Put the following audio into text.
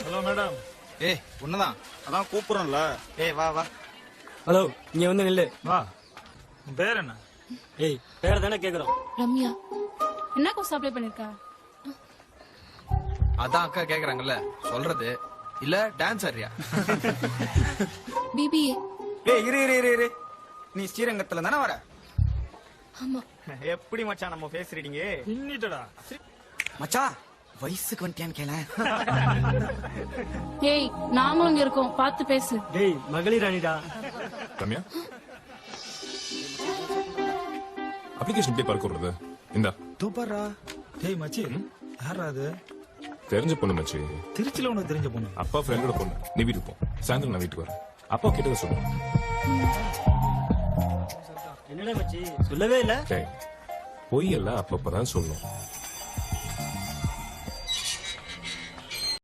Hello madam. ஏய் ஒண்ணுதான், அதான் கூப்பிடுறோம்ல. ஏய் வா வா. ஹலோ, இங்க வந்து நில்லு. வா. உன் பேர் என்ன? ஏய், பேர் தானே கேக்குறோம். ரம்யா. என்ன கோர்ஸ் அப்ளை பண்ணிருக்கா? அதான் அக்கா கேக்குறாங்கல்ல, சொல்றது இல்ல டான்ஸ் ஆடுறியா? பிபிஏ. ஏய் இரு இரு இரு இரு, நீ ஸ்ரீரங்கத்துல தானே வர? ஆமா. எப்படி மச்சான் நம்ம ஃபேஸ் ரீடிங்? இன்னிட்டடா. மச்சான் வயசுக்கு வந்துட்டியான்னு கேள. ஏய், நாங்களும் இங்க இருக்கோம், பார்த்து பேசு. டேய், மகளிர் அணிடா. ரம்யா, அப்ளிகேஷன் எப்படி பார்க்கறது? இந்தா தூப்பரா. டேய் மச்சி, யாரா அது? தெரிஞ்ச பொண்ணு மச்சி. திருச்சியில உனக்கு தெரிஞ்ச பொண்ணு? அப்பா ஃப்ரெண்டோட பொண்ணு. நீ வீட்டுக்கு போ, சாயந்தரம் நான் வீட்டுக்கு வரேன். அப்பா கிட்ட சொல்லு. என்னடா மச்சி, சொல்லவே இல்ல. பொய் எல்லாம் அப்பப்பதான் சொல்லணும்.